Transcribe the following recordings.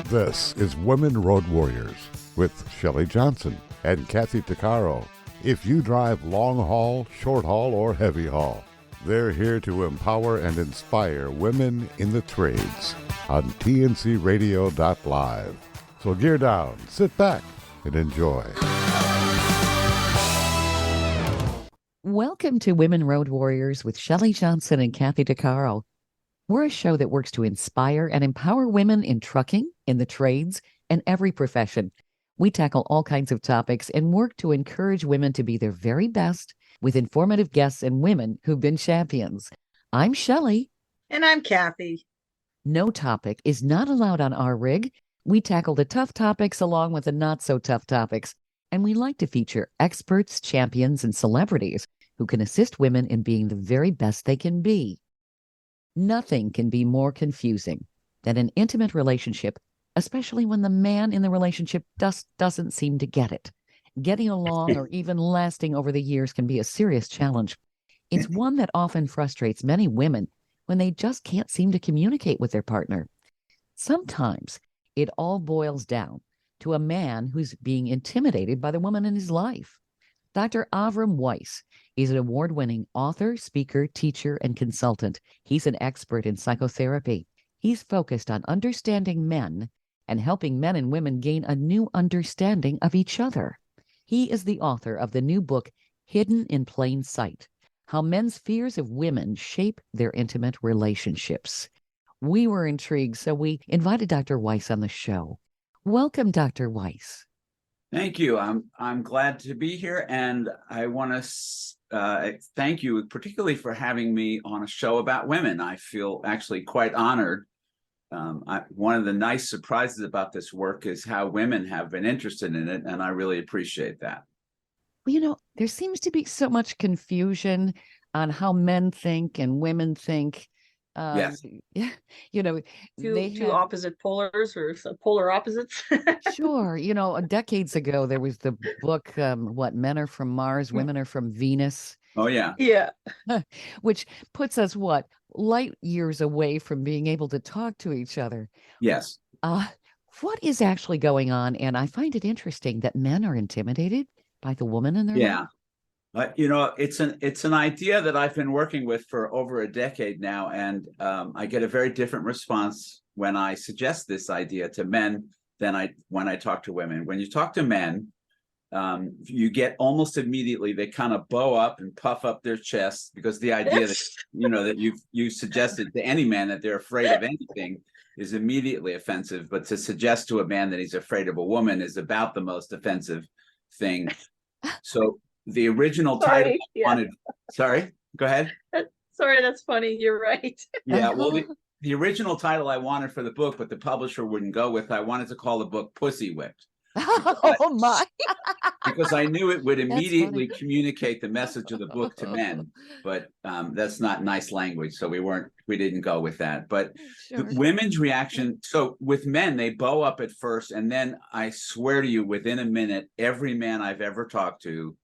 This is Women Road Warriors with Shelley Johnson and Kathy Tuccaro. If you drive long haul, short haul, or heavy haul, they're here to empower and inspire women in the trades on tncradio.live. So gear down, sit back, and enjoy. Welcome to Women Road Warriors with Shelley Johnson and Kathy Tuccaro. We're a show that works to inspire and empower women in trucking, in the trades, and every profession. We tackle all kinds of topics and work to encourage women to be their very best with informative guests and women who've been champions. I'm Shelley. And I'm Kathy. No topic is not allowed on our rig. We tackle the tough topics along with the not so tough topics. And we like to feature experts, champions, and celebrities who can assist women in being the very best they can be. Nothing can be more confusing than an intimate relationship, especially when the man in the relationship doesn't seem to get it. Getting along or even lasting over the years can be a serious challenge. It's one that often frustrates many women when they just can't seem to communicate with their partner. Sometimes it all boils down to a man who's being intimidated by the woman in his life. Dr. Avram Weiss is an award-winning author, speaker, teacher, and consultant. He's an expert in psychotherapy. He's focused on understanding men and helping men and women gain a new understanding of each other. He is the author of the new book, Hidden in Plain Sight: How Men's Fears of Women Shape Their Intimate Relationships. We were intrigued, so we invited Dr. Weiss on the show. Welcome, Dr. Weiss. Thank you. I'm glad to be here, and I want to thank you particularly for having me on a show about women. I feel actually quite honored. One of the nice surprises about this work is how women have been interested in it, and I really appreciate that. Well, you know, there seems to be so much confusion on how men think and women think. Yes. Yeah, you know, Two opposite polars or polar opposites. Sure. You know, decades ago, there was the book, Men Are From Mars, Women Are From Venus. Oh, yeah. Yeah. Which puts us, light years away from being able to talk to each other. Yes. What is actually going on? And I find it interesting that men are intimidated by the woman in their life. It's an idea that I've been working with for over a decade now, and I get a very different response when I suggest this idea to men than when I talk to women. When you talk to men, you get almost immediately they kind of bow up and puff up their chests, because the idea that that you suggested to any man that they're afraid of anything is immediately offensive. But to suggest to a man that he's afraid of a woman is about the most offensive thing. So the original title sorry, go ahead. Sorry, that's funny. You're right. Yeah, well, the original title I wanted for the book, but the publisher wouldn't go with, I wanted to call the book Pussy Whipped. Oh my. Because I knew it would immediately communicate the message of the book to men, but that's not nice language, so we didn't go with that. But Sure. The women's reaction, so with men, they bow up at first, and then I swear to you, within a minute, every man I've ever talked to,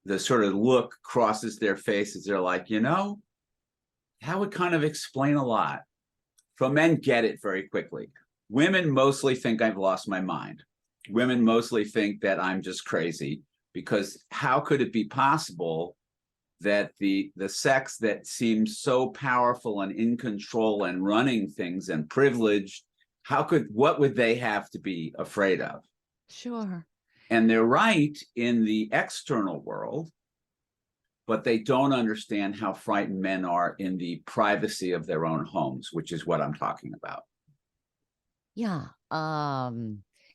the sort of look crosses their faces. They're like, that would kind of explain a lot. So men get it very quickly. Women mostly think I've lost my mind. Women mostly think that I'm just crazy, because how could it be possible that the sex that seems so powerful and in control and running things and privileged, what would they have to be afraid of? Sure. And they're right in the external world, but they don't understand how frightened men are in the privacy of their own homes, which is what I'm talking about. Yeah.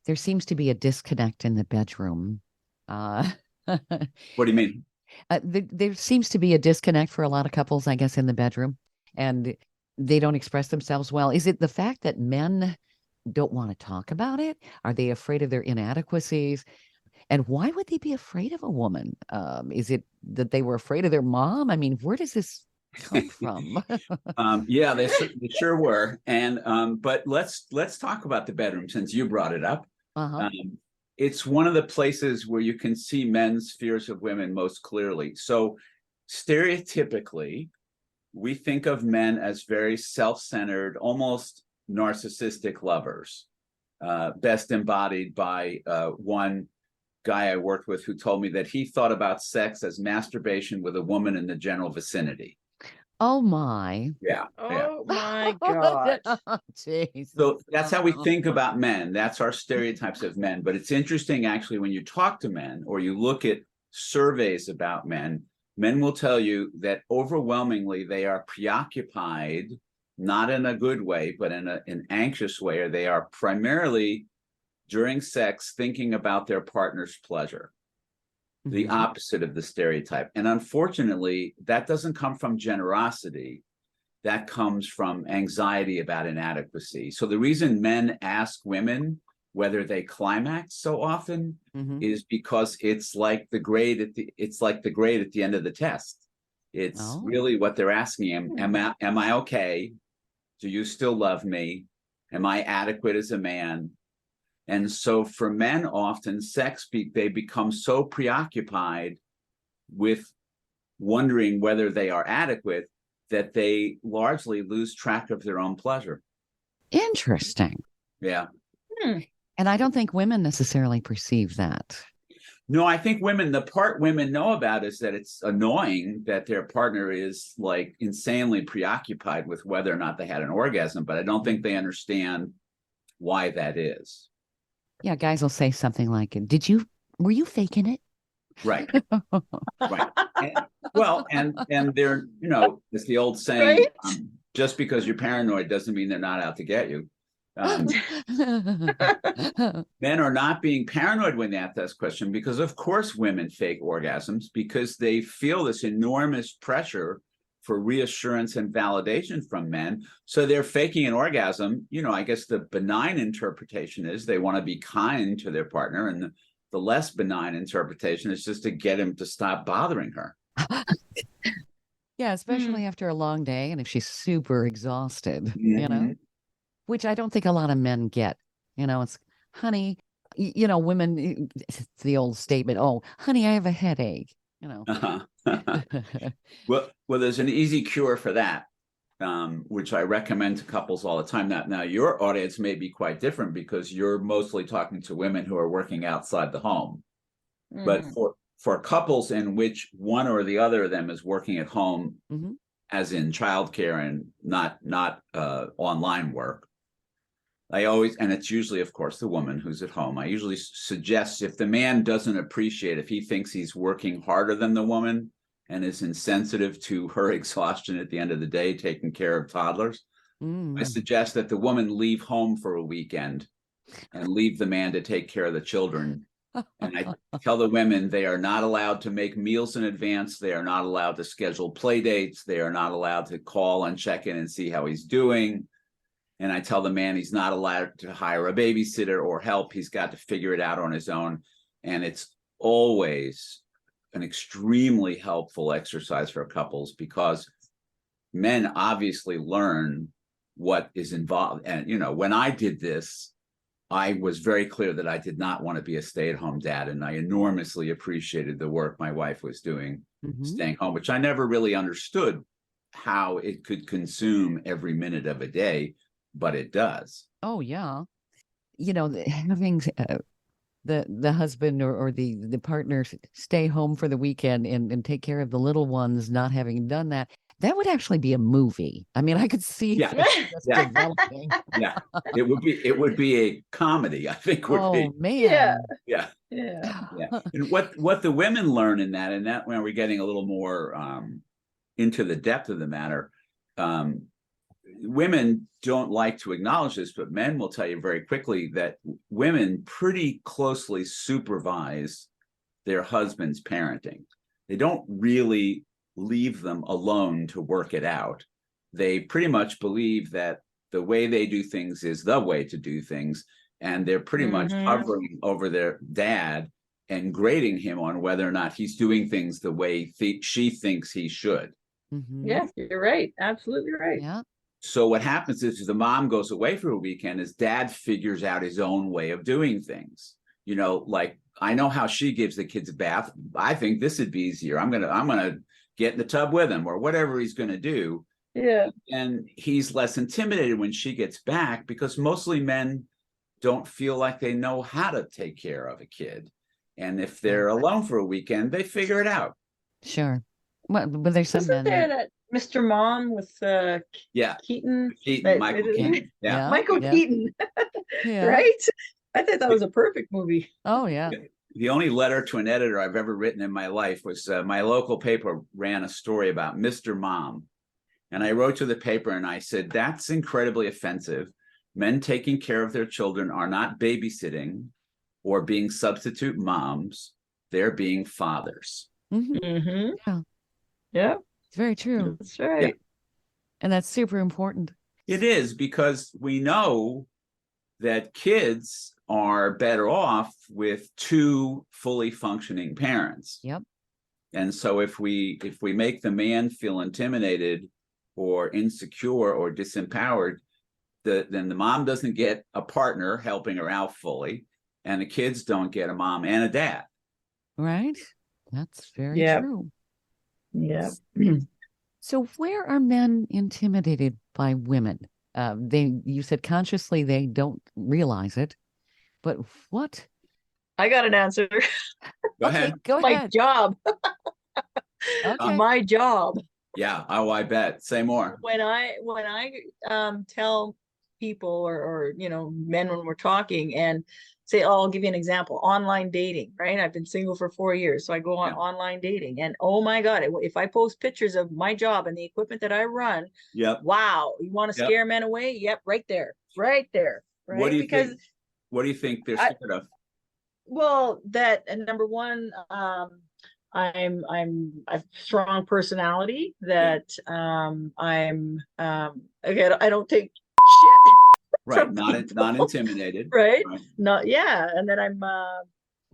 There seems to be a disconnect in the bedroom. What do you mean? There seems to be a disconnect for a lot of couples, I guess, in the bedroom, and they don't express themselves well. Is it the fact that men don't want to talk about it? Are they afraid of their inadequacies? And why would they be afraid of a woman? Is it that they were afraid of their mom? I mean, where does this come from? Yeah, they sure were. And but let's talk about the bedroom, since you brought it up. It's one of the places where you can see men's fears of women most clearly. So stereotypically, we think of men as very self-centered, almost narcissistic lovers, best embodied by one guy I worked with who told me that he thought about sex as masturbation with a woman in the general vicinity. Oh my. Yeah. Yeah. Oh my gosh. Jeez. So that's how we think about men. That's our stereotypes of men. But it's interesting, actually, when you talk to men or you look at surveys about men, men will tell you that overwhelmingly they are preoccupied, not in a good way, but in an anxious way, or they are primarily during sex thinking about their partner's pleasure. The opposite of the stereotype. And unfortunately, that doesn't come from generosity. That comes from anxiety about inadequacy. So the reason men ask women whether they climax so often is because it's like the grade at the end of the test. It's really what they're asking. Am I okay? Do you still love me? Am I adequate as a man? And so for men, often they become so preoccupied with wondering whether they are adequate that they largely lose track of their own pleasure. Interesting. Yeah. And I don't think women necessarily perceive that. No, I think the part women know about is that it's annoying that their partner is like insanely preoccupied with whether or not they had an orgasm, but I don't think they understand why that is. Yeah, guys will say something like, were you faking it? Right. Right. And they're, it's the old saying, Right? Just because you're paranoid doesn't mean they're not out to get you. Men are not being paranoid when they ask this question because, of course, women fake orgasms because they feel this enormous pressure for reassurance and validation from men. So they're faking an orgasm. I guess the benign interpretation is they want to be kind to their partner. And the less benign interpretation is just to get him to stop bothering her. Yeah, especially after a long day and if she's super exhausted, which I don't think a lot of men get. It's, honey, women, it's the old statement, oh, honey, I have a headache. Well, there's an easy cure for that, which I recommend to couples all the time. Now, your audience may be quite different because you're mostly talking to women who are working outside the home. But for couples in which one or the other of them is working at home, as in childcare and not online work, and it's usually, of course, the woman who's at home. I usually suggest if the man doesn't appreciate, if he thinks he's working harder than the woman and is insensitive to her exhaustion at the end of the day, taking care of toddlers, I suggest that the woman leave home for a weekend and leave the man to take care of the children. And I tell the women they are not allowed to make meals in advance. They are not allowed to schedule play dates. They are not allowed to call and check in and see how he's doing. And I tell the man he's not allowed to hire a babysitter or help. He's got to figure it out on his own. And it's always an extremely helpful exercise for couples because men obviously learn what is involved. And, when I did this, I was very clear that I did not want to be a stay-at-home dad. And I enormously appreciated the work my wife was doing, staying home, which I never really understood how it could consume every minute of a day. But it does. Oh, yeah. Having the husband or the partner stay home for the weekend and take care of the little ones, not having done that, that would actually be a movie. I mean, I could see developing. Yeah, it would be a comedy, I think. Man. Yeah. And what the women learn in that when we're getting a little more into the depth of the matter, women don't like to acknowledge this, but men will tell you very quickly that women pretty closely supervise their husband's parenting. They don't really leave them alone to work it out. They pretty much believe that the way they do things is the way to do things. And they're pretty much hovering over their dad and grading him on whether or not he's doing things the way she thinks he should. Yeah, you're right. Absolutely right. Yeah. So what happens is if the mom goes away for a weekend, is dad figures out his own way of doing things. Like I know how she gives the kids a bath. I think this would be easier. I'm gonna get in the tub with him or whatever he's gonna do. Yeah. And he's less intimidated when she gets back, because mostly men don't feel like they know how to take care of a kid. And if they're alone for a weekend, they figure it out. Sure. Well, but there's some Wasn't men there that, that Mr. Mom with Yeah. Keaton? Keaton, Michael Keaton. Yeah. yeah, Michael yeah, Keaton, yeah. right? I thought that was a perfect movie. Oh, yeah. The only letter to an editor I've ever written in my life was my local paper ran a story about Mr. Mom. And I wrote to the paper and I said, that's incredibly offensive. Men taking care of their children are not babysitting or being substitute moms. They're being fathers. Mhm. Mm-hmm. Yeah. Yeah, It's very true. that's right. And that's super important. It is, because we know that kids are better off with two fully functioning parents. Yep. And so if we make the man feel intimidated or insecure or disempowered, then the mom doesn't get a partner helping her out fully, and the kids don't get a mom and a dad. Right? That's very Yeah. true. Yeah. So where are men intimidated by women? You said consciously they don't realize it, but what? I got an answer. Go Okay, ahead. go My ahead. job. Okay. My job. Yeah. Oh, I bet. Say more. When I tell people or men when we're talking and say, oh, I'll give you an example, online dating, right? I've been single for 4 years, so I go on Yeah. online dating, and oh my God, if I post pictures of my job and the equipment that I run, Yep. wow, you want to Yep. scare men away? Yep, right there, right? What do you Because think? What do you think they're I- scared of? well, that, and number one, I'm a strong personality that again, I don't take shit. Right. from Not people. intimidated. Right? Right. Not, yeah, and then I'm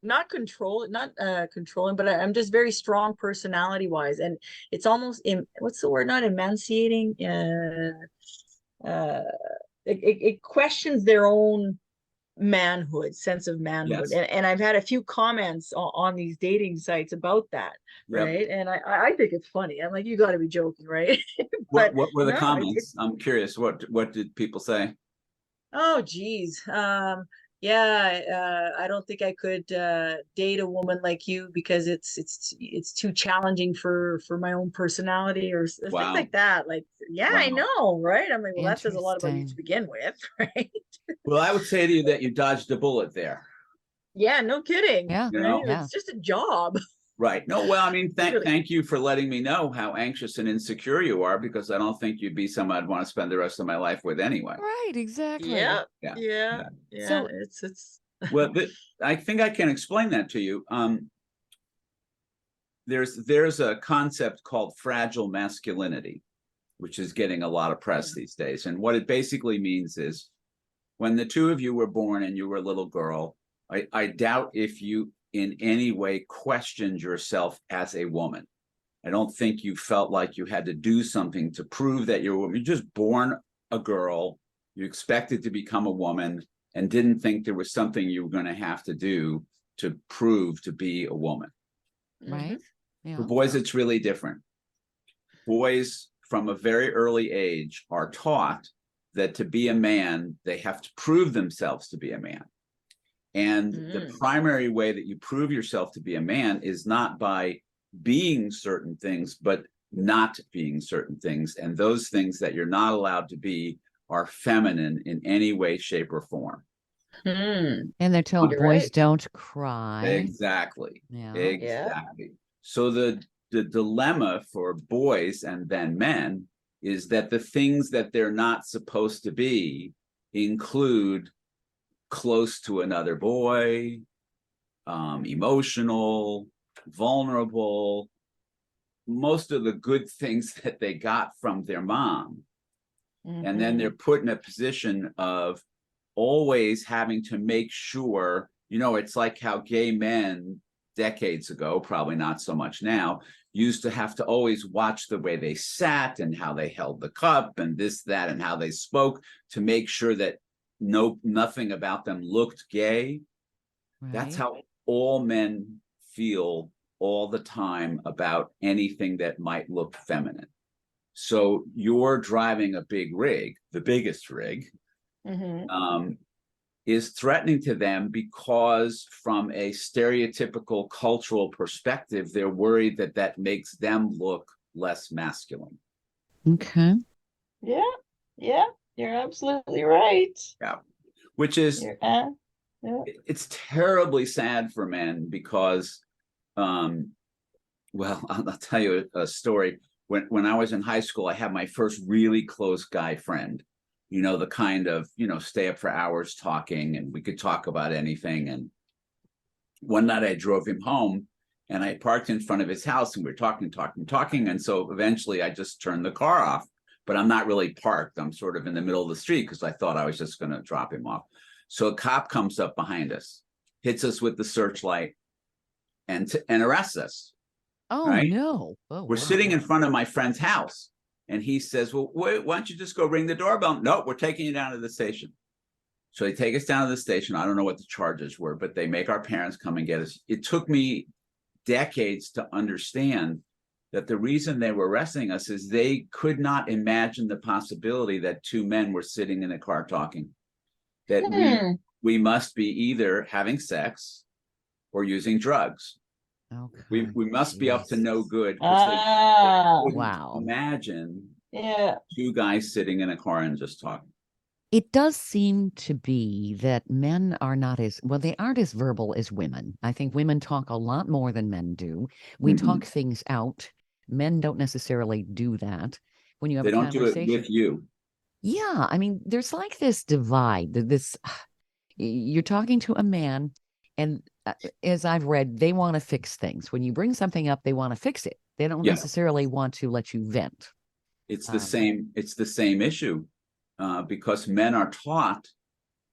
not controlling, but I'm just very strong personality wise, and it's almost what's the word? Not emancipating. It questions their own sense of manhood. Yes. And I've had a few comments on these dating sites about that. Yep. Right. And I think it's funny. I'm like, you got to be joking, right? What But were the no, comments? I'm curious. What did people say? oh geez. Yeah, I don't think I could date a woman like you because it's too challenging for my own personality, or things Wow. like that. Like, yeah, I Wow. know, right? I'm like, well, that says a lot about you to Interesting. begin with, right? Well, I would say to you that you dodged a bullet there. Yeah, no kidding. Yeah. You Right? know? Yeah. It's just a job. Right. No, well, I mean, Really. thank you for letting me know how anxious and insecure you are, because I don't think you'd be someone I'd want to spend the rest of my life with anyway. Right, exactly. Yeah, Yeah. yeah, So- it's Well, I think I can explain that to you. There's a concept called fragile masculinity, which is getting a lot of press these days. And what it basically means is, when the two of you were born and you were a little girl, I doubt if you in any way questioned yourself as a woman. I don't think you felt like you had to do something to prove that you're a woman. You're just born a girl. You expected to become a woman and didn't think there was something you were going to have to do to prove to be a woman. Right. Yeah. For boys, it's really different. Boys from a very early age are taught that to be a man, they have to prove themselves to be a man. And the primary way that you prove yourself to be a man is not by being certain things, but not being certain things. And those things that you're not allowed to be are feminine in any way, shape, or form. And they're told You're boys right. don't cry. Exactly. Yeah. Exactly. So the dilemma for boys and then men is that the things that they're not supposed to be include close to another boy, emotional, vulnerable, most of the good things that they got from their mom. And then they're put in a position of always having to make sure, it's like how gay men decades ago, probably not so much now, used to have to always watch the way they sat and how they held the cup and this, that, and how they spoke to make sure that nothing about them looked gay. Right. That's how all men feel all the time about anything that might look feminine. So you're driving a big rig, the biggest rig, Mhm. is threatening to them because from a stereotypical cultural perspective, they're worried that that makes them look less masculine. Okay. Yeah, yeah, you're absolutely right. Yeah. Which is, Yeah. it's terribly sad for men because, well, I'll tell you a story. When I was in high school, I had my first really close guy friend, the kind of, stay up for hours talking and we could talk about anything. And one night I drove him home and I parked in front of his house and we were talking. And so eventually I just turned the car off, but I'm not really parked. I'm sort of in the middle of the street because I thought I was just going to drop him off. So a cop comes up behind us, hits us with the searchlight and arrests us. Oh, right? no. Oh, We're wow. sitting in front of my friend's house. And he says, well, why don't you just go ring the doorbell? No, we're taking you down to the station. So they take us down to the station. I don't know what the charges were, but they make our parents come and get us. It took me decades to understand that the reason they were arresting us is they could not imagine the possibility that two men were sitting in a car talking. That we must be either having sex or using drugs. Okay. We must be up to no good. Wow. Imagine Yeah. two guys sitting in a car and just talking. It does seem to be that men are not they aren't as verbal as women. I think women talk a lot more than men do. We talk things out. Men don't necessarily do that. When you have They a don't do it conversation with you. Yeah, I mean, there's like this divide. You're talking to a man, and as I've read, they want to fix things. When you bring something up, they want to fix it. They don't necessarily want to let you vent. It's the same. It's the same issue because men are taught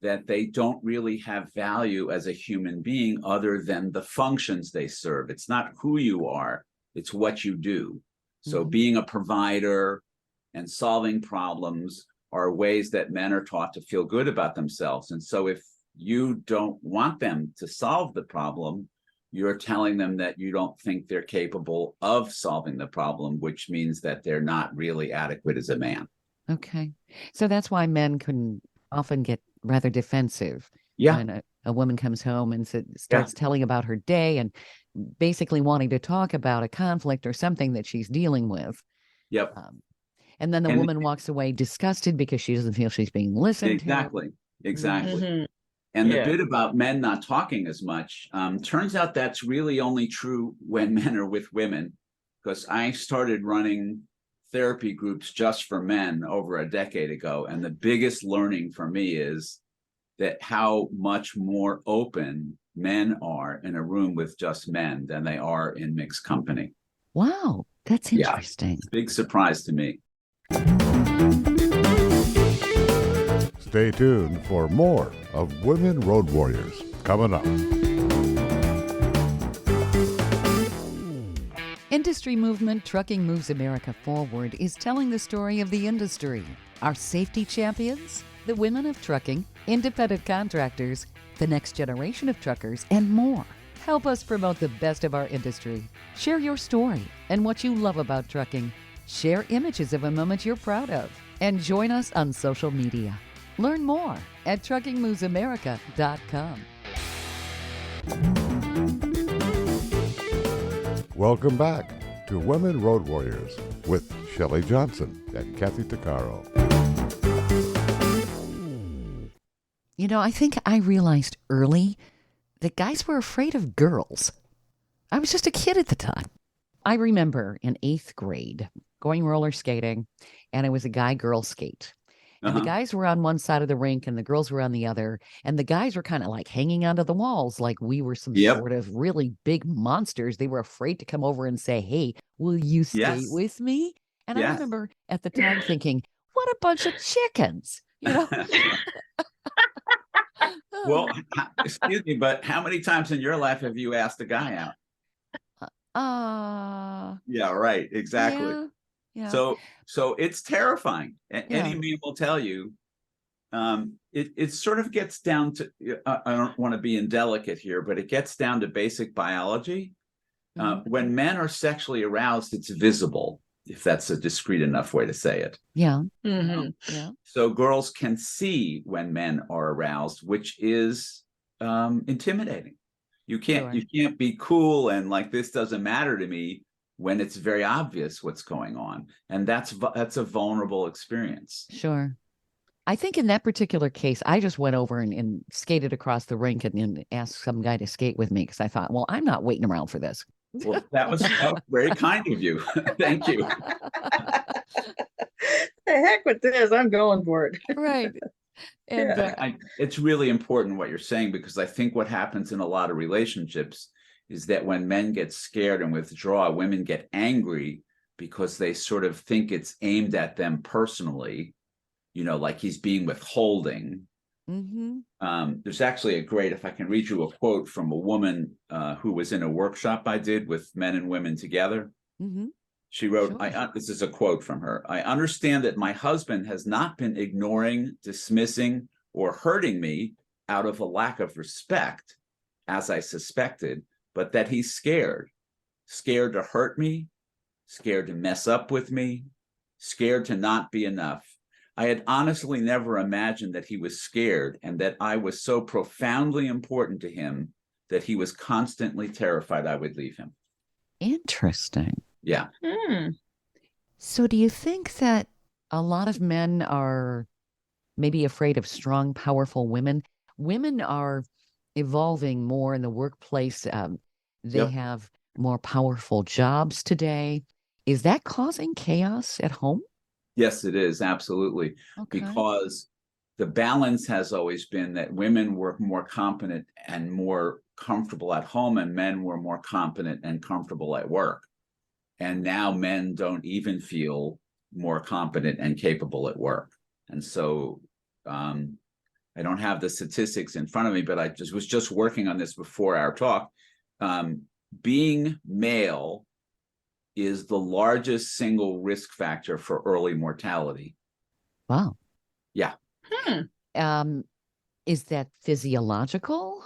that they don't really have value as a human being other than the functions they serve. It's not who you are, it's what you do. So being a provider and solving problems are ways that men are taught to feel good about themselves. And so if you don't want them to solve the problem, you're telling them that you don't think they're capable of solving the problem, which means that they're not really adequate as a man. Okay. So that's why men can often get rather defensive when a woman comes home and starts telling about her day and basically wanting to talk about a conflict or something that she's dealing with. Yep. And then the woman walks away disgusted because she doesn't feel she's being listened to. Exactly. And the bit about men not talking as much, turns out that's really only true when men are with women, because I started running therapy groups just for men over a decade ago. And the biggest learning for me is that how much more open men are in a room with just men than they are in mixed company. Wow, that's interesting. Yeah, big surprise to me. Stay tuned for more of Women Road Warriors coming up. Industry movement Trucking Moves America Forward is telling the story of the industry. Our safety champions, the women of trucking, independent contractors, the next generation of truckers, and more. Help us promote the best of our industry. Share your story and what you love about trucking. Share images of a moment you're proud of. And join us on social media. Learn more at truckingmovesamerica.com. Welcome back to Women Road Warriors with Shelley Johnson and Kathy Tuccaro. I think I realized early that guys were afraid of girls. I was just a kid at the time. I remember in 8th grade going roller skating, and it was a guy-girl skate. And the guys were on one side of the rink and the girls were on the other. And the guys were kind of like hanging onto the walls like we were some sort of really big monsters. They were afraid to come over and say, hey, will you skate with me? And I remember at the time thinking, what a bunch of chickens, Well, excuse me, but how many times in your life have you asked a guy out? Yeah, right. Exactly. Yeah. So it's terrifying. Any man will tell you. It sort of gets down to, I don't want to be indelicate here, but it gets down to basic biology. When men are sexually aroused, it's visible. if that's a discreet enough way to say it. Yeah. Mhm. Yeah. So girls can see when men are aroused, which is intimidating. You Sure. can't be cool and like, this doesn't matter to me, when it's very obvious what's going on, and that's a vulnerable experience. Sure. I think in that particular case, I just went over and skated across the rink and asked some guy to skate with me because I thought, well, I'm not waiting around for this. Well, that was very kind of you. Thank you. The heck with this, I'm going for it. Right. And Yeah. It's really important what you're saying, because I think what happens in a lot of relationships is that when men get scared and withdraw, women get angry because they sort of think it's aimed at them personally, like he's being withholding. mhm. There's actually if I can read you a quote from a woman who was in a workshop I did with men and women together. Mhm. She wrote, Sure. this is a quote from her. "I understand that my husband has not been ignoring, dismissing, or hurting me out of a lack of respect, as I suspected, but that he's scared to hurt me, scared to mess up with me, scared to not be enough. I had honestly never imagined that he was scared and that I was so profoundly important to him that he was constantly terrified I would leave him." Interesting. Yeah. Hmm. So do you think that a lot of men are maybe afraid of strong, powerful women? Women are evolving more in the workplace. They Yep. have more powerful jobs today. Is that causing chaos at home? Yes, it is. Absolutely. Okay. Because the balance has always been that women were more competent and more comfortable at home, and men were more competent and comfortable at work. And now men don't even feel more competent and capable at work. And so I don't have the statistics in front of me, but I was just working on this before our talk. Being male is the largest single risk factor for early mortality. Wow. Yeah. Is that physiological?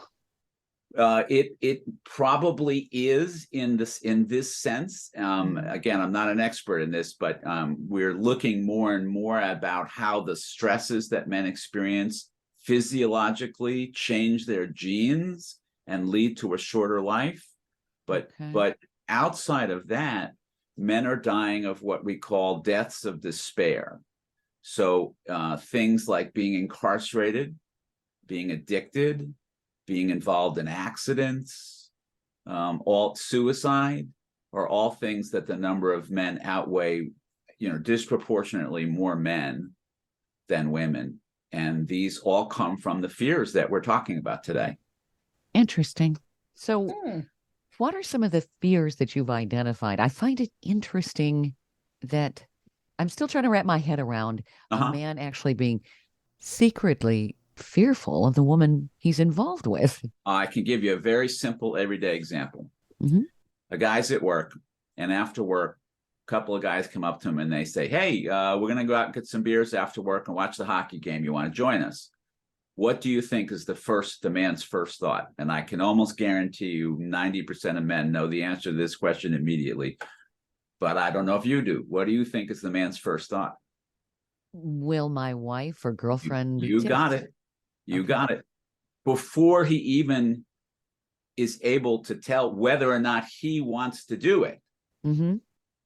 It probably is in this sense. Again, I'm not an expert in this, but we're looking more and more about how the stresses that men experience physiologically change their genes and lead to a shorter life. But outside of that, men are dying of what we call deaths of despair. So things like being incarcerated, being addicted, being involved in accidents, all suicide, are all things that the number of men outweigh, disproportionately more men than women. And these all come from the fears that we're talking about today. Interesting. So what are some of the fears that you've identified? I find it interesting that I'm still trying to wrap my head around a man actually being secretly fearful of the woman he's involved with. I can give you a very simple everyday example. A guy's at work, and after work, a couple of guys come up to him and they say, "Hey, we're going to go out and get some beers after work and watch the hockey game. You want to join us?" What do you think is the man's first thought? And I can almost guarantee you 90% of men know the answer to this question immediately, but I don't know if you do. What do you think is the man's first thought? Will my wife or girlfriend You got it. You got it. Before he even is able to tell whether or not he wants to do it,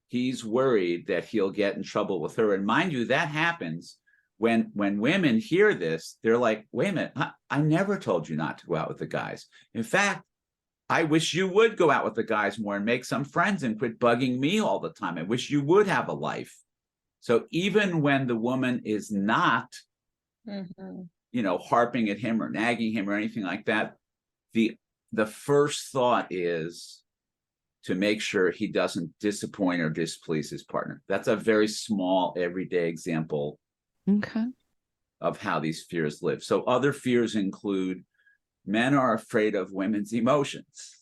he's worried that he'll get in trouble with her. And mind you, that happens when women hear this. They're like, "Wait a minute, I never told you not to go out with the guys. In fact, I wish you would go out with the guys more and make some friends and quit bugging me all the time. I wish you would have a life." So even when the woman is not harping at him or nagging him or anything like that, the first thought is to make sure he doesn't disappoint or displease his partner. That's a very small everyday example of how these fears live. So other fears include men are afraid of women's emotions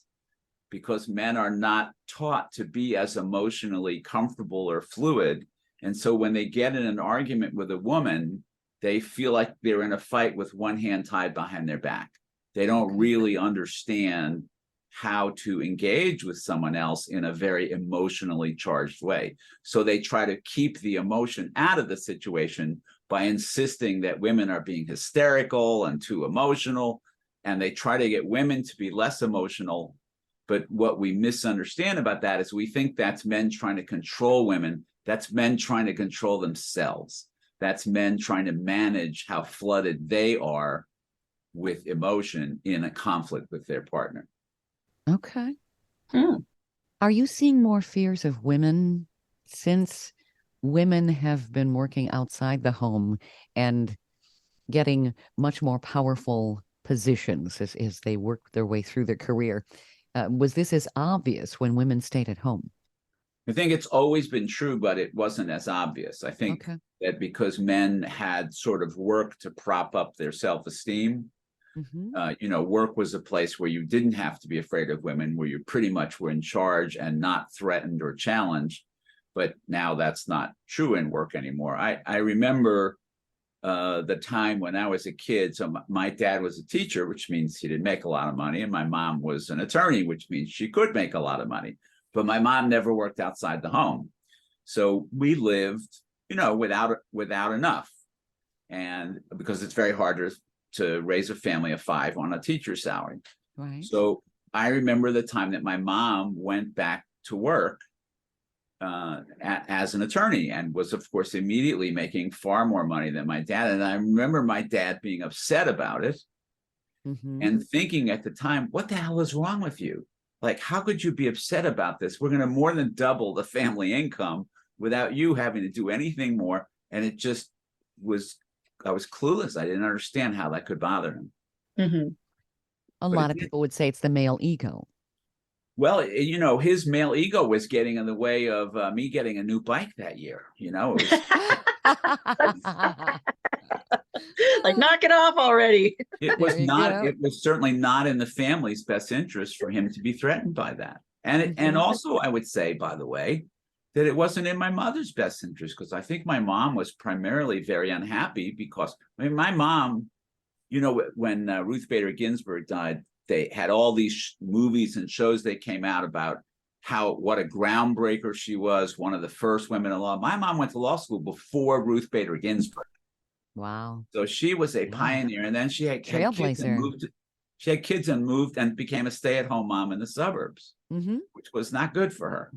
because men are not taught to be as emotionally comfortable or fluid. And so when they get in an argument with a woman, they feel like they're in a fight with one hand tied behind their back. They don't really understand how to engage with someone else in a very emotionally charged way. So they try to keep the emotion out of the situation by insisting that women are being hysterical and too emotional, and they try to get women to be less emotional. But what we misunderstand about that is we think that's men trying to control women. That's men trying to control themselves. That's men trying to manage how flooded they are with emotion in a conflict with their partner. Okay. Hmm. Are you seeing more fears of women since women have been working outside the home and getting much more powerful positions as they work their way through their career? Was this as obvious when women stayed at home? I think it's always been true, but it wasn't as obvious. I think Okay. that because men had sort of work to prop up their self-esteem, work was a place where you didn't have to be afraid of women, where you pretty much were in charge and not threatened or challenged. But now that's not true in work anymore. I remember the time when I was a kid. So my dad was a teacher, which means he didn't make a lot of money. And my mom was an attorney, which means she could make a lot of money. But my mom never worked outside the home. So we lived, without enough. And because it's very hard to raise a family of 5 on a teacher's salary. Right. So I remember the time that my mom went back to work as an attorney and was, of course, immediately making far more money than my dad. And I remember my dad being upset about it and thinking at the time, what the hell is wrong with you? Like, how could you be upset about this? We're going to more than double the family income without you having to do anything more. And it just was, I was clueless. I didn't understand how that could bother him. Mm-hmm. A lot of people would say it's the male ego. Well, his male ego was getting in the way of me getting a new bike that year. It was, Like, knock it off already. it was There you not. go. It was certainly not in the family's best interest for him to be threatened by that. And also, I would say, by the way, that it wasn't in my mother's best interest, because I think my mom was primarily very unhappy because, my mom, when Ruth Bader Ginsburg died, they had all these movies and shows that came out about what a groundbreaker she was, one of the first women in law. My mom went to law school before Ruth Bader Ginsburg. Wow. So she was a pioneer, and then she had kids and moved and became a stay-at-home mom in the suburbs, which was not good for her.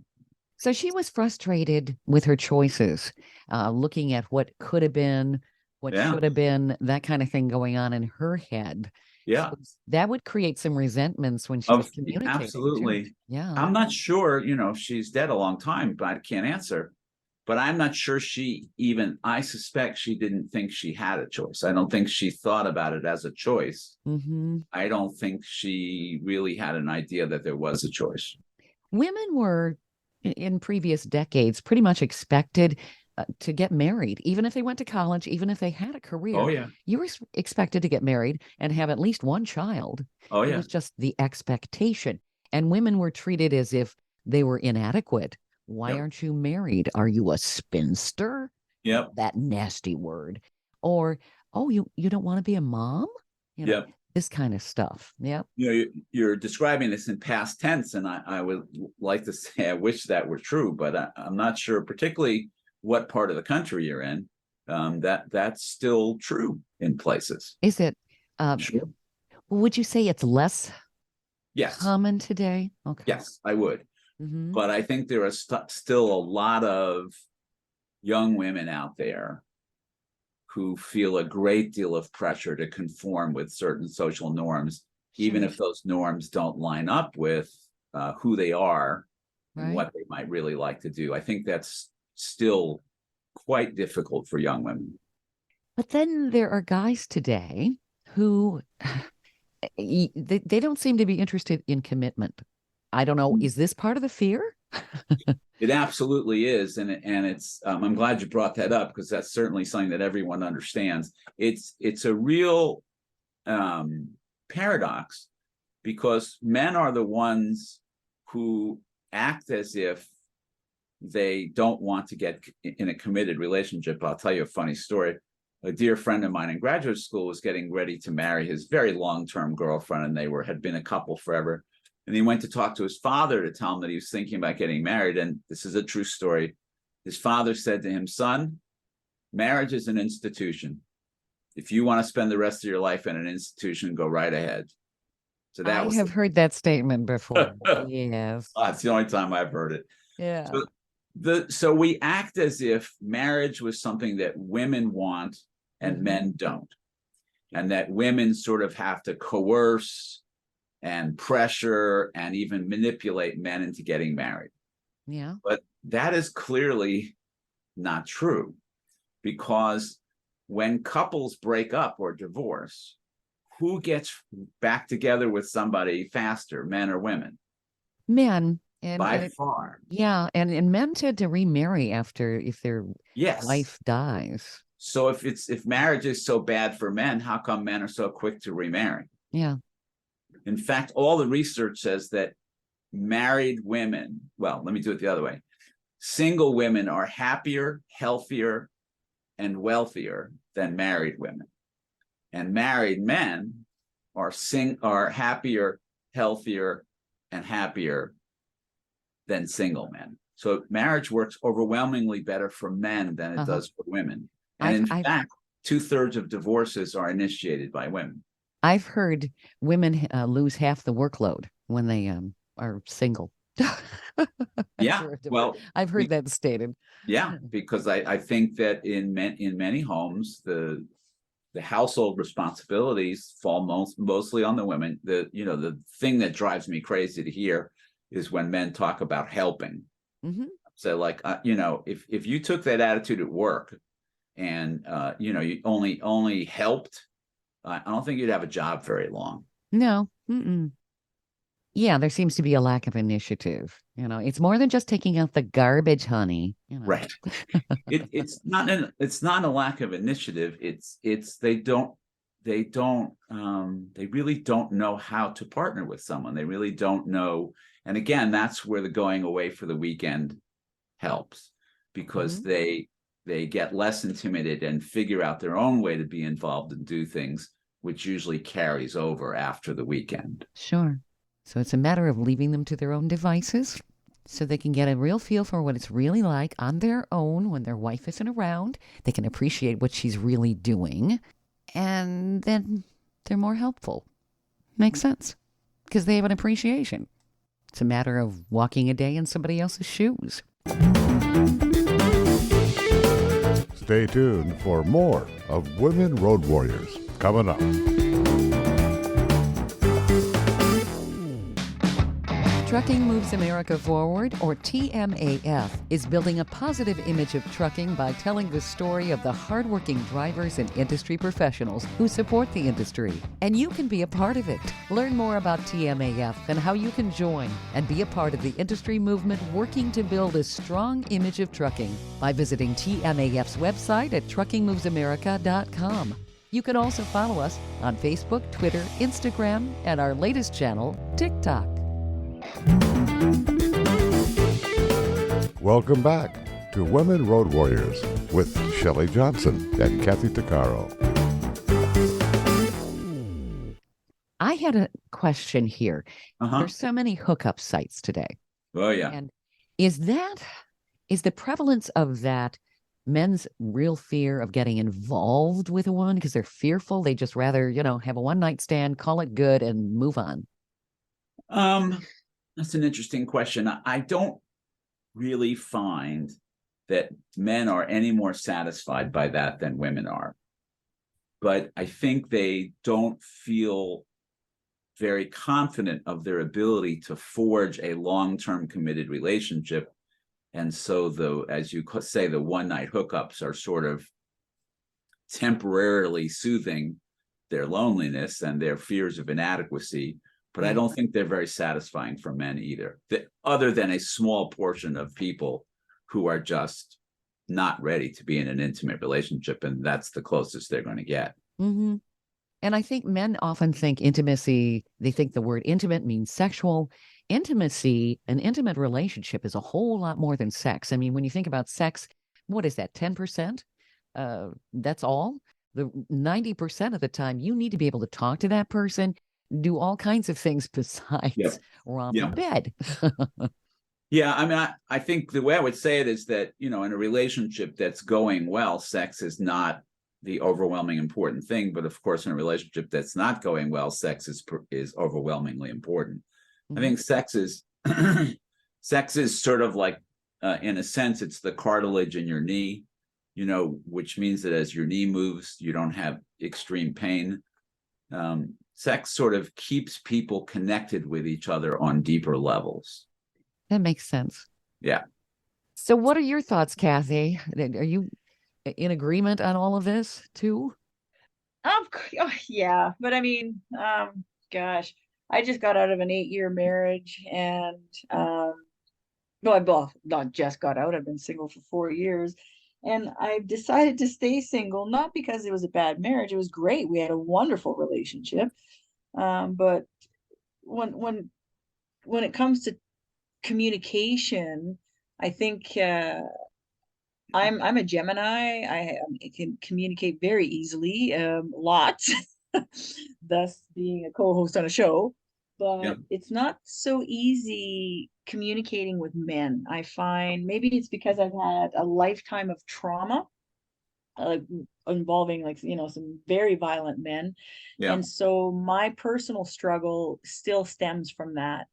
So she was frustrated with her choices, looking at what could have been, what should have been, that kind of thing going on in her head. Yeah. So that would create some resentments when she was communicating. Absolutely. Too. Yeah. I'm not sure, she's dead a long time, but I can't answer. But I'm not sure I suspect she didn't think she had a choice. I don't think she thought about it as a choice. I don't think she really had an idea that there was a choice. Women were, in previous decades, pretty much expected to get married, even if they went to college, even if they had a career. Oh, yeah. You were expected to get married and have at least one child. Oh, yeah. It was just the expectation. And women were treated as if they were inadequate. Why aren't you married? Are you a spinster? Yep. That nasty word. Or, you don't want to be a mom? Yep. This kind of stuff. Yep. You're describing this in past tense, and I would like to say I wish that were true, but I'm not sure, particularly what part of the country you're in, that's still true in places. Is it? Sure. Would you say it's less Yes. common today? Okay. Yes, I would. But I think there are still a lot of young women out there who feel a great deal of pressure to conform with certain social norms, even if those norms don't line up with who they are and what they might really like to do. I think that's still quite difficult for young women. But then there are guys today who they don't seem to be interested in commitment. I don't know. Is this part of the fear? It absolutely is. And it's, I'm glad you brought that up, because that's certainly something that everyone understands. It's a real paradox, because men are the ones who act as if they don't want to get in a committed relationship. I'll tell you a funny story. A dear friend of mine in graduate school was getting ready to marry his very long-term girlfriend, and they had been a couple forever. And he went to talk to his father to tell him that he was thinking about getting married. And this is a true story. His father said to him, son, marriage is an institution. If you want to spend the rest of your life in an institution, go right ahead. So that I have heard that statement before. Yes. That's the only time I've heard it. Yeah. So we act as if marriage was something that women want and men don't. And that women sort of have to coerce and pressure and even manipulate men into getting married. Yeah. But that is clearly not true, because when couples break up or divorce, who gets back together with somebody faster, men or women? Men. And By far. Yeah. And men tend to remarry if their wife dies. So if marriage is so bad for men, how come men are so quick to remarry? Yeah. In fact, all the research says that married women, well, let me do it the other way. Single women are happier, healthier, and wealthier than married women. And married men are happier, healthier, and happier than single men. So marriage works overwhelmingly better for men than it does for women. And in fact, 2/3 of divorces are initiated by women. I've heard women lose half the workload when they are single. Yeah, well, I've heard that stated. Yeah, because I think that in many homes, the household responsibilities fall mostly on the women. The thing that drives me crazy to hear is when men talk about helping. So like, if you took that attitude at work and, you only helped, I don't think you'd have a job very long. No. Yeah, there seems to be a lack of initiative. It's more than just taking out the garbage, honey. Right. It's not a lack of initiative. They really don't know how to partner with someone. They really don't know. And again, that's where the going away for the weekend helps, because they get less intimidated and figure out their own way to be involved and do things, which usually carries over after the weekend. Sure. So it's a matter of leaving them to their own devices so they can get a real feel for what it's really like on their own when their wife isn't around. They can appreciate what she's really doing, and then they're more helpful. Makes sense, because they have an appreciation. It's a matter of walking a day in somebody else's shoes. Stay tuned for more of Women Road Warriors coming up. Trucking Moves America Forward, or TMAF, is building a positive image of trucking by telling the story of the hardworking drivers and industry professionals who support the industry. And you can be a part of it. Learn more about TMAF and how you can join and be a part of the industry movement working to build a strong image of trucking by visiting TMAF's website at truckingmovesamerica.com. You can also follow us on Facebook, Twitter, Instagram, and our latest channel, TikTok. Welcome back to Women Road Warriors with Shelley Johnson and Kathy Tuccaro. I had a question here. There's so many hookup sites today. Oh, yeah. And is the prevalence of that men's real fear of getting involved with a woman because they're fearful? They just rather, have a one-night stand, call it good, and move on. That's an interesting question. I don't really find that men are any more satisfied by that than women are. But I think they don't feel very confident of their ability to forge a long-term committed relationship. And so as you say, the one-night hookups are sort of temporarily soothing their loneliness and their fears of inadequacy. But I don't think they're very satisfying for men either, other than a small portion of people who are just not ready to be in an intimate relationship. And that's the closest they're going to get. Mm-hmm. And I think men often think intimacy, they think the word intimate means sexual. Intimacy, an intimate relationship is a whole lot more than sex. I mean, when you think about sex, what is that, 10%? That's all. The 90% of the time, you need to be able to talk to that person. do all kinds of things besides Yep. romp Yeah. in bed. Yeah, I mean, I think the way I would say it is that, in a relationship that's going well, sex is not the overwhelming important thing. But of course, in a relationship that's not going well, sex is overwhelmingly important. I think sex is sex is sort of like, in a sense, it's the cartilage in your knee, which means that as your knee moves, you don't have extreme pain. Sex sort of keeps people connected with each other on deeper levels. That makes sense. Yeah. So what are your thoughts, Kathy? Are you in agreement on all of this too? Yeah, but I mean, gosh, I just got out of an 8-year marriage, and no, not just got out. I've been single for 4 years, and I've decided to stay single, not because it was a bad marriage. It was great. We had a wonderful relationship. But when it comes to communication, I think I'm a Gemini. I can communicate very easily, lots, thus being a co-host on a show. But Yeah. it's not so easy communicating with men. I find maybe it's because I've had a lifetime of trauma, involving some very violent men. Yeah. And so my personal struggle still stems from that.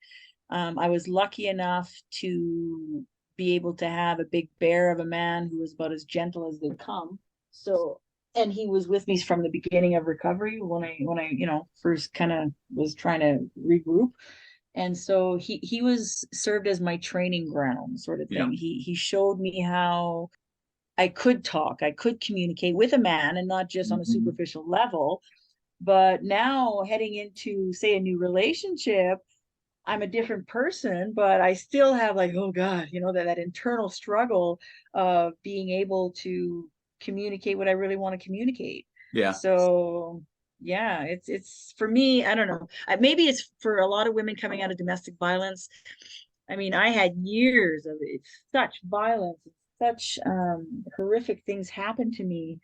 I was lucky enough to be able to have a big bear of a man who was about as gentle as they come. So, and he was with me from the beginning of recovery when I first kind of was trying to regroup. And so he was served as my training ground sort of thing. Yeah. He showed me how I could talk, I could communicate with a man, and not just on a superficial level. But now heading into, say, a new relationship, I'm a different person, but I still have like, oh God, that internal struggle of being able to communicate what I really want to communicate. Yeah. So yeah, it's for me, I don't know. Maybe it's for a lot of women coming out of domestic violence. I mean, I had years of it, such violence, such horrific things happen to me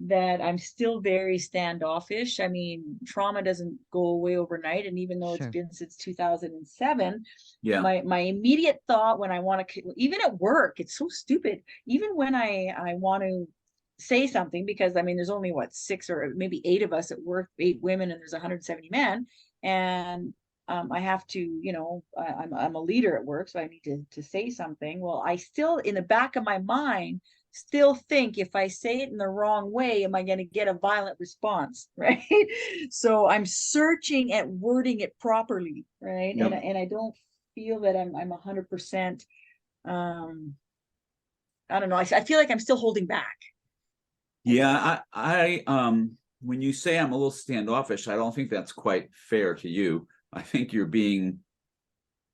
that I'm still very standoffish. I mean, trauma doesn't go away overnight. And even though it's Sure. been since 2007, Yeah. my immediate thought when I want to, even at work, it's so stupid. Even when I want to say something, because I mean, there's only what, 6 or maybe 8 of us at work, 8 women, and there's 170 men. And I have to, I'm a leader at work, so I need to say something. Well, I still, in the back of my mind, still think if I say it in the wrong way, am I going to get a violent response? Right. So I'm searching at wording it properly. Right. Yep. And I don't feel that I'm 100%. I don't know. I feel like I'm still holding back. Yeah. I when you say I'm a little standoffish, I don't think that's quite fair to you. I think you're being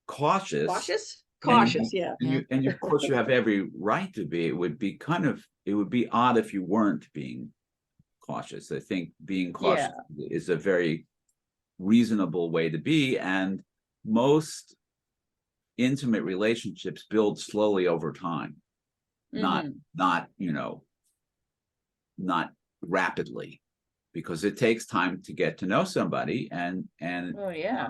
cautious. Cautious. Yeah. And of course, you have every right to be. It would be odd if you weren't being cautious. I think being cautious is a very reasonable way to be. And most intimate relationships build slowly over time, not rapidly, because it takes time to get to know somebody. And oh yeah.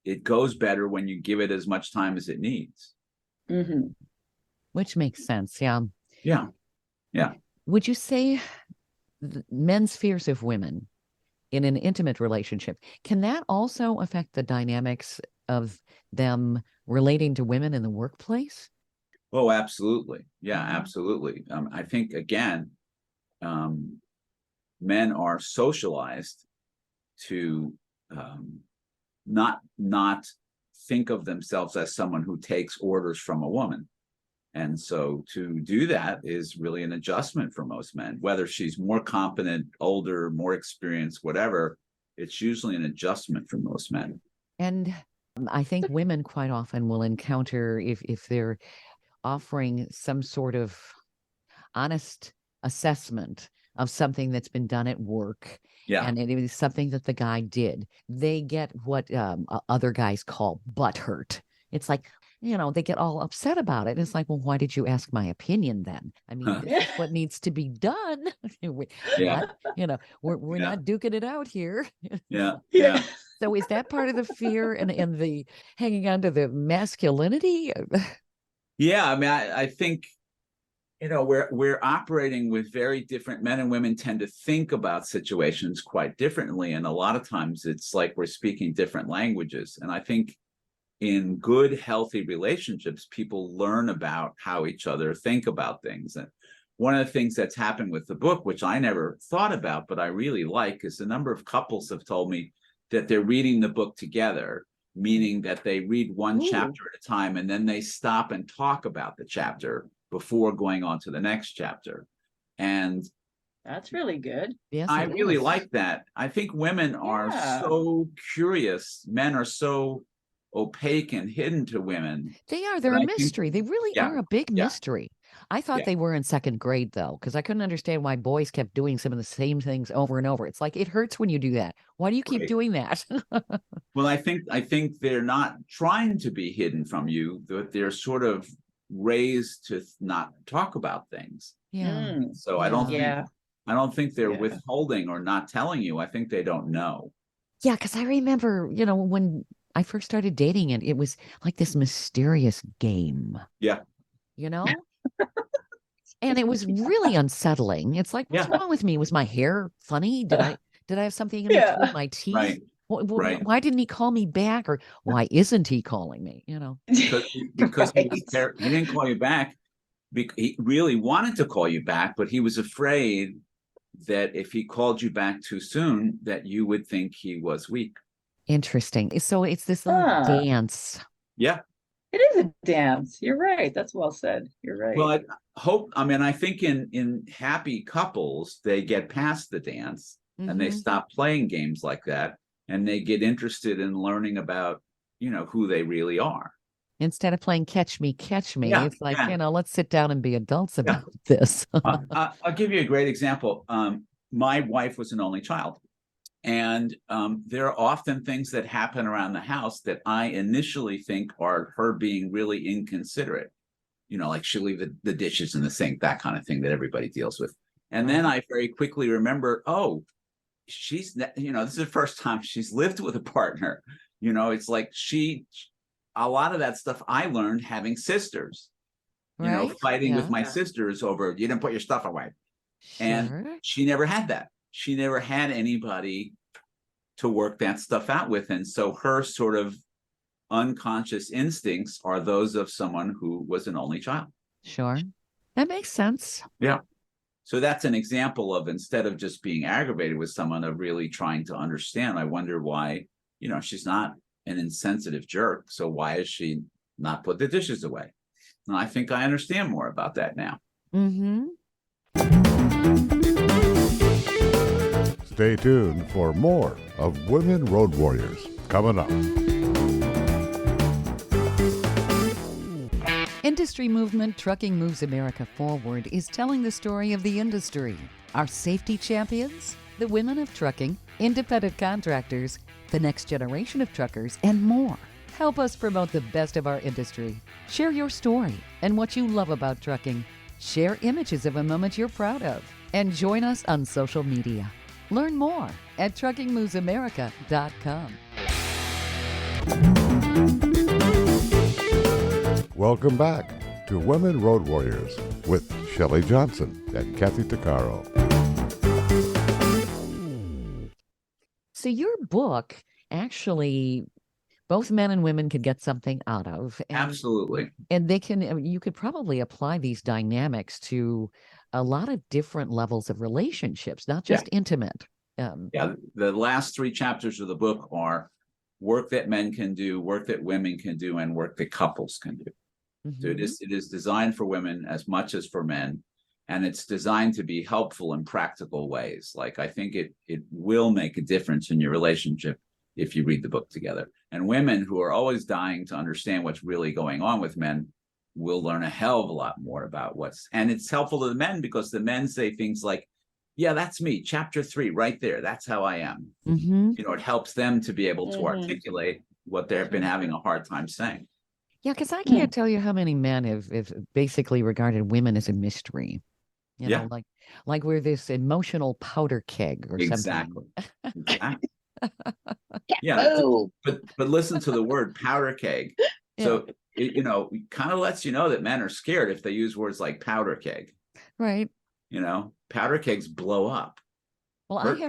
It goes better when you give it as much time as it needs. Which makes sense. Yeah. Yeah. Would you say men's fears of women in an intimate relationship, can that also affect the dynamics of them relating to women in the workplace? Oh, absolutely. Yeah, absolutely. I think, again, men are socialized to not think of themselves as someone who takes orders from a woman. And so to do that is really an adjustment for most men, whether she's more competent, older, more experienced, whatever. It's usually an adjustment for most men. And I think women quite often will encounter, if they're offering some sort of honest assessment of something that's been done at work, and it is something that the guy did, they get what other guys call butt hurt. It's like, they get all upset about it. It's like, well, why did you ask my opinion then? I mean, this is what needs to be done. Yeah. We're Yeah. not duking it out here. Yeah. Yeah. So is that part of the fear and the hanging on to the masculinity? Yeah. I mean, I think, we're operating with very different men and women tend to think about situations quite differently. And a lot of times it's like we're speaking different languages. And I think in good, healthy relationships, people learn about how each other think about things. And one of the things that's happened with the book, which I never thought about, but I really like, is the number of couples have told me that they're reading the book together, meaning that they read one chapter at a time and then they stop and talk about the chapter before going on to the next chapter. And That's really good. Yes, I it really is. like that. I think women are Yeah. so curious. Men are so opaque and hidden to women. They are. They're But a I think- mystery. They really Yeah, are a big yeah. mystery. I thought Yeah. they were in second grade, though, because I couldn't understand why boys kept doing some of the same things over and over. It's like, it hurts when you do that. Why do you keep Right. doing that? Well, I think they're not trying to be hidden from you. They're sort of raised to not talk about things. Yeah. Mm, So I don't Yeah. think I don't think they're Yeah. withholding or not telling you. I think they don't know. Yeah, because I remember, when I first started dating, and it was like this mysterious game. Yeah. You know? And it was really unsettling. It's like, what's Yeah. wrong with me? Was my hair funny? Did I have something in Yeah. between my teeth? Right. Right. Why didn't he call me back? Or why isn't he calling me? Because Right. he didn't call you back. He really wanted to call you back, but he was afraid that if he called you back too soon, that you would think he was weak. Interesting. So it's this little Ah. dance. Yeah. It is a dance. You're right. That's well said. You're right. Well, I think in happy couples, they get past the dance and they Mhm. stop playing games like that. And they get interested in learning about, who they really are. Instead of playing catch me, Yeah, it's like, yeah. let's sit down and be adults about this. I'll give you a great example. My wife was an only child. And there are often things that happen around the house that I initially think are her being really inconsiderate. Like she'll leave the dishes in the sink, that kind of thing that everybody deals with. And then I very quickly remember, oh, this is the first time she's lived with a partner. It's like a lot of that stuff I learned having sisters, Right? fighting with Yeah. my sisters over, you didn't put your stuff away. And Sure. she never had that. She never had anybody to work that stuff out with. And so her sort of unconscious instincts are those of someone who was an only child. Sure. That makes sense. Yeah. So that's an example of, instead of just being aggravated with someone, of really trying to understand. I wonder why, she's not an insensitive jerk. So why is she not put the dishes away? And I think I understand more about that now. Mm-hmm. Stay tuned for more of Women Road Warriors coming up. Industry movement Trucking Moves America Forward is telling the story of the industry. Our safety champions, the women of trucking, independent contractors, the next generation of truckers, and more. Help us promote the best of our industry. Share your story and what you love about trucking. Share images of a moment you're proud of. And join us on social media. Learn more at truckingmovesamerica.com. Welcome back to Women Road Warriors with Shelley Johnson and Kathy Tuccaro. So your book, actually, both men and women could get something out of. Absolutely. And you could probably apply these dynamics to a lot of different levels of relationships, not just intimate. Yeah, the last 3 chapters of the book are work that men can do, work that women can do, and work that couples can do. So it is designed for women as much as for men, and it's designed to be helpful in practical ways. Like, I think it will make a difference in your relationship if you read the book together. And women who are always dying to understand what's really going on with men will learn a hell of a lot more about and it's helpful to the men, because the men say things like, yeah, that's me, chapter 3 right there, that's how I am. Mm-hmm. It helps them to be able to Mhm. articulate what they've been having a hard time saying. Yeah, because I can't tell you how many men have basically regarded women as a mystery. You Yeah. know, like we're this emotional powder keg or Exactly. something. Exactly. Yeah. Oh, But listen to the word powder keg. Yeah, So it kind of lets you know that men are scared if they use words like powder keg. right. Powder kegs blow up. Well, Hurt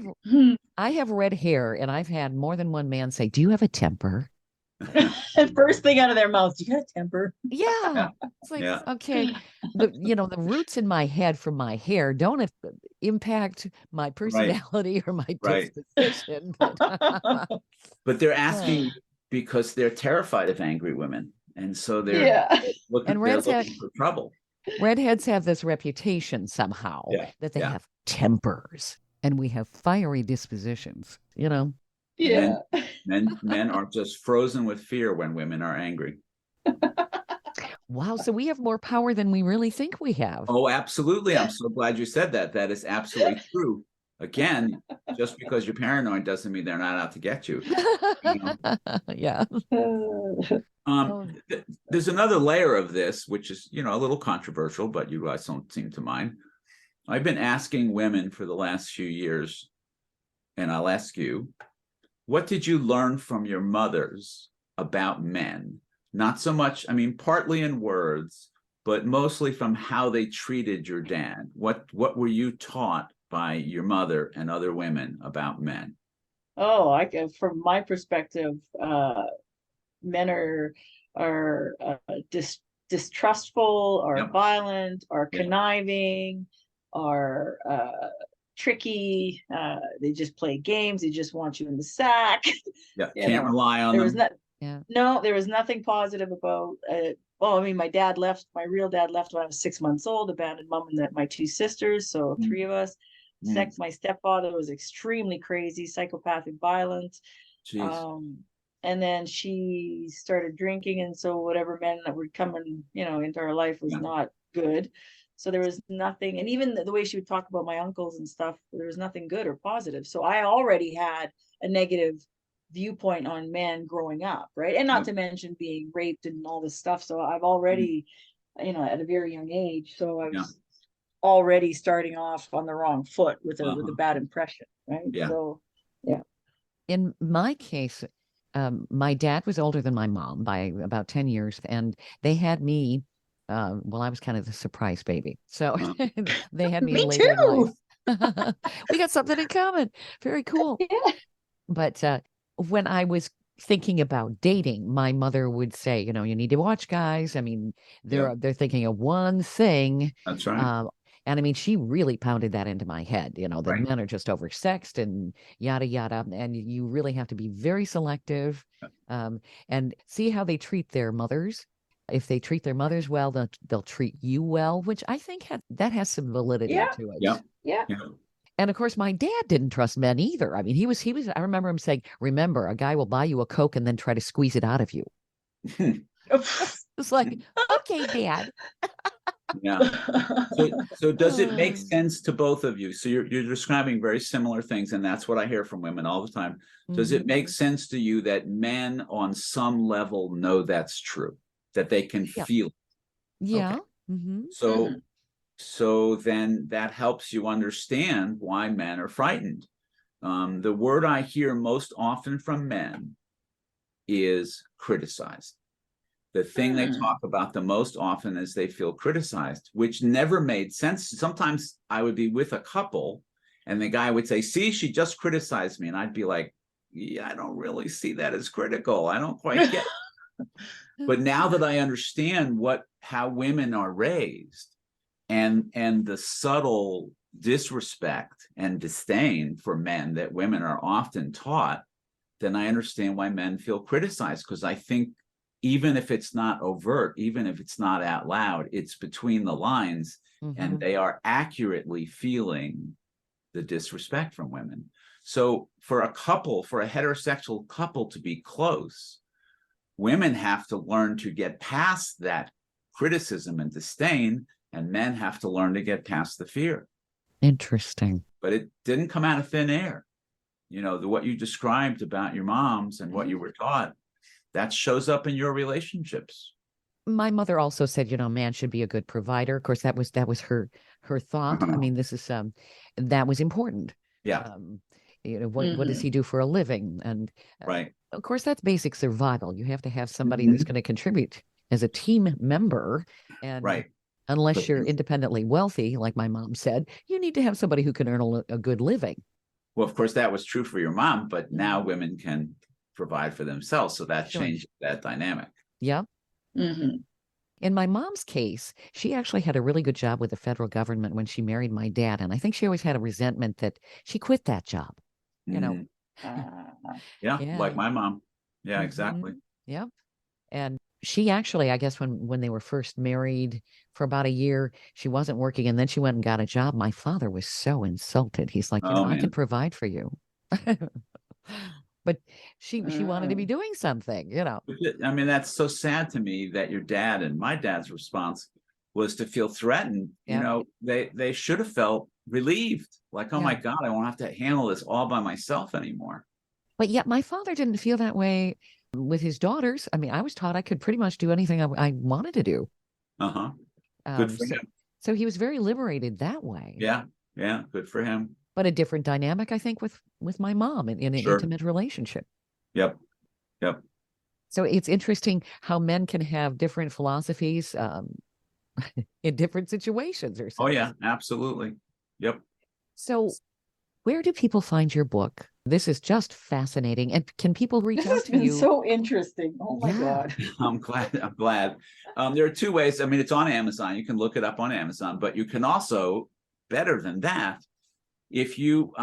I have red hair, and I've had more than one man say, "Do you have a temper?" first thing out of their mouths, you got a temper. Yeah. It's like, Yeah. okay, the roots in my head from my hair don't impact my personality or my Right. disposition. But they're asking because they're terrified of angry women. And so they're Yeah. And they're looking for trouble. redheads have this reputation somehow that they Yeah. have tempers, and we have fiery dispositions, Yeah. Men are just frozen with fear when women are angry. Wow, so we have more power than we really think we have. Oh, absolutely. I'm so glad you said that. That is absolutely true. Again, just because you're paranoid doesn't mean they're not out to get you. Yeah. There's another layer of this, which is, a little controversial, but you guys don't seem to mind. I've been asking women for the last few years, and I'll ask you, what did you learn from your mothers about men? Not so much, partly in words, but mostly from how they treated your dad. What were you taught by your mother and other women about men? Oh, from my perspective, men are distrustful, are Yep. violent, are Yeah. conniving, are tricky. They just play games. They just want you in the sack. Yeah, You can't know, rely on there was them. there was nothing positive about well, my real dad left when I was 6 months old, abandoned mom and my two sisters, so Mm. three of us. Mm. My stepfather was extremely crazy, psychopathic, violent. Jeez. And then she started drinking, and so whatever men that were coming, into our life was Yeah. not good. So there was nothing, and even the way she would talk about my uncles and stuff, there was nothing good or positive. So I already had a negative viewpoint on men growing up, right? And not Yep. to mention being raped and all this stuff. So I've already, at a very young age, so I was already starting off on the wrong foot with a bad impression, right? Yeah. So yeah. In my case, my dad was older than my mom by about 10 years, and they had me. Well, I was kind of the surprise baby. So they had me, Me later in too. life. We got something in common. Very cool. Yeah. But when I was thinking about dating, my mother would say, you need to watch guys. They're thinking of one thing. That's right. And she really pounded that into my head, that Right. men are just oversexed and yada, yada. And you really have to be very selective and see how they treat their mothers. If they treat their mothers well, they'll treat you well, which I think that has some validity to it. Yeah. Yeah. And of course, my dad didn't trust men either. He was, I remember him saying, remember, a guy will buy you a Coke and then try to squeeze it out of you. It's like, okay, Dad. Yeah. So does it make sense to both of you? So you're describing very similar things, and that's what I hear from women all the time. Does it make sense to you that men on some level know that's true, that they can feel? Yeah. Okay. Mm-hmm. So then that helps you understand why men are frightened. The word I hear most often from men is criticized. The thing they talk about the most often is they feel criticized, which never made sense. Sometimes I would be with a couple and the guy would say, see, she just criticized me. And I'd be like, yeah, I don't really see that as critical. I don't quite get it. But now that I understand how women are raised and the subtle disrespect and disdain for men that women are often taught, then I understand why men feel criticized, because I think even if it's not overt, even if it's not out loud, it's between the lines, and they are accurately feeling the disrespect from women. So for a heterosexual couple to be close, women have to learn to get past that criticism and disdain, and men have to learn to get past the fear. Interesting. But it didn't come out of thin air. What you described about your moms and what you were taught, that shows up in your relationships. My mother also said, man should be a good provider. Of course, that was her thought. I mean, this is that was important. Yeah. What does he do for a living? And Right. of course, that's basic survival. You have to have somebody who's going to contribute as a team member. And Right. unless But- you're independently wealthy, like my mom said, you need to have somebody who can earn a good living. Well, of course, that was true for your mom, but now women can provide for themselves. So that Sure. changed that dynamic. Yeah. Hmm. In my mom's case, she actually had a really good job with the federal government when she married my dad. And I think she always had a resentment that she quit that job. Mhm. Yeah, Yeah. like my mom. Yeah, Mhm. exactly. Yeah. And she actually, I guess when they were first married for about a year, she wasn't working and then she went and got a job. My father was so insulted. He's like, Oh, I man. can provide for you. But she wanted to be doing something. I mean, that's so sad to me that your dad and my dad's response was to feel threatened. Yeah. They should have felt relieved, like, oh my Yeah. God, I won't have to handle this all by myself anymore. But yet my father didn't feel that way with his daughters. I mean, I was taught I could pretty much do anything I wanted to do. Uh-huh. Good for So, him. so he was very liberated that way. Yeah. Yeah. Good for him. But a different dynamic, I think, with my mom in an Sure. intimate relationship. Yep. Yep. So it's interesting how men can have different philosophies in different situations or Oh, something. yeah, absolutely. Yep. So where do people find your book? This is just fascinating. And can people reach This out has to been you? so interesting. Oh my Yeah. God. I'm glad. There are two ways. I mean, it's on Amazon. You can look it up on Amazon, but you can also, better than that, if you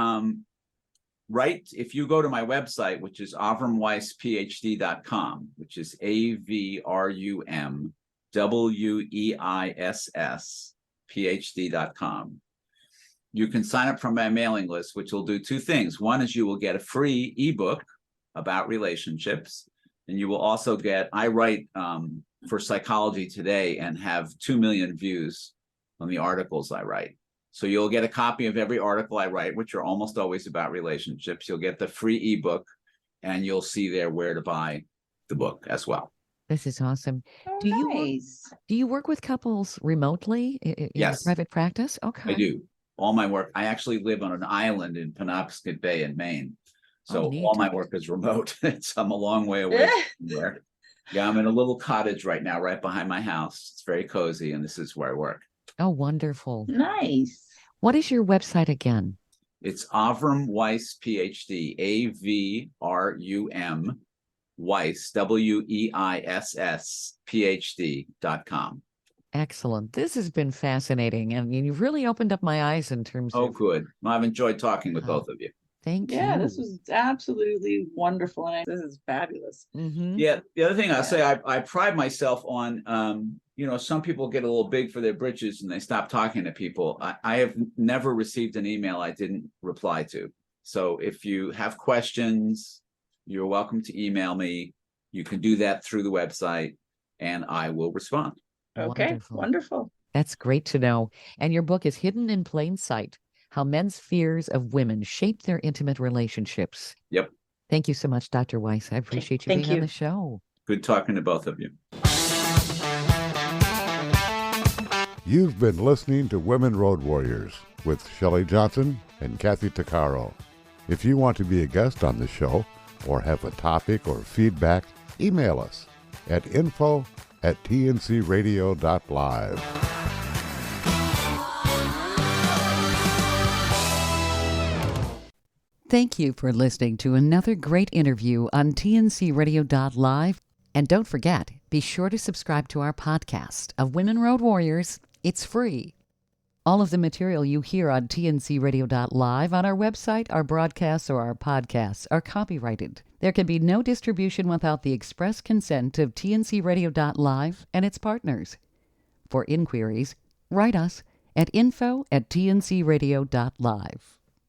if you go to my website, which is avramweissphd.com, which is AVRUMWEISS you can sign up for my mailing list, which will do two things. One is you will get a free ebook about relationships, and you will also get, I write for Psychology Today and have 2 million views on the articles I write. So you'll get a copy of every article I write, which are almost always about relationships. You'll get the free ebook, and you'll see there where to buy the book as well. This is awesome. Oh, Do you work- nice. Do you work with couples remotely in your Yes. private practice? Okay. I do. All my work, I actually live on an island in Penobscot Bay in Maine. So Oh, neat. all my work is remote. I'm a long way away from there. Yeah, I'm in a little cottage right now, right behind my house. It's very cozy, and this is where I work. Oh, wonderful. Nice. What is your website again? It's Avram Weiss, PhD, AVRUM Weiss, WEISS, PhD.com. Excellent. This has been fascinating. And you've really opened up my eyes in terms Oh, of good. Well, I've enjoyed talking with both of you. thank you. Yeah, this was absolutely wonderful. And this is fabulous. Mhm. Yeah, the other thing I'll Yeah. say, I pride myself on, some people get a little big for their britches and they stop talking to people. I have never received an email I didn't reply to. So if you have questions, you're welcome to email me. You can do that through the website and I will respond. Okay, Wonderful. wonderful. That's great to know. And your book is Hidden in Plain Sight: How Men's Fears of Women Shape Their Intimate Relationships. Yep. Thank you so much, Dr. Weiss. I appreciate you thank being on you. the show. Good talking to both of you. You've been listening to Women Road Warriors with Shelley Johnson and Kathy Tuccaro. If you want to be a guest on the show or have a topic or feedback, email us at info@tncradio.live. Thank you for listening to another great interview on tncradio.live. And don't forget, be sure to subscribe to our podcast of Women Road Warriors. It's free. All of the material you hear on tncradio.live, on our website, our broadcasts, or our podcasts are copyrighted. There can be no distribution without the express consent of tncradio.live and its partners. For inquiries, write us at info@tncradio.live.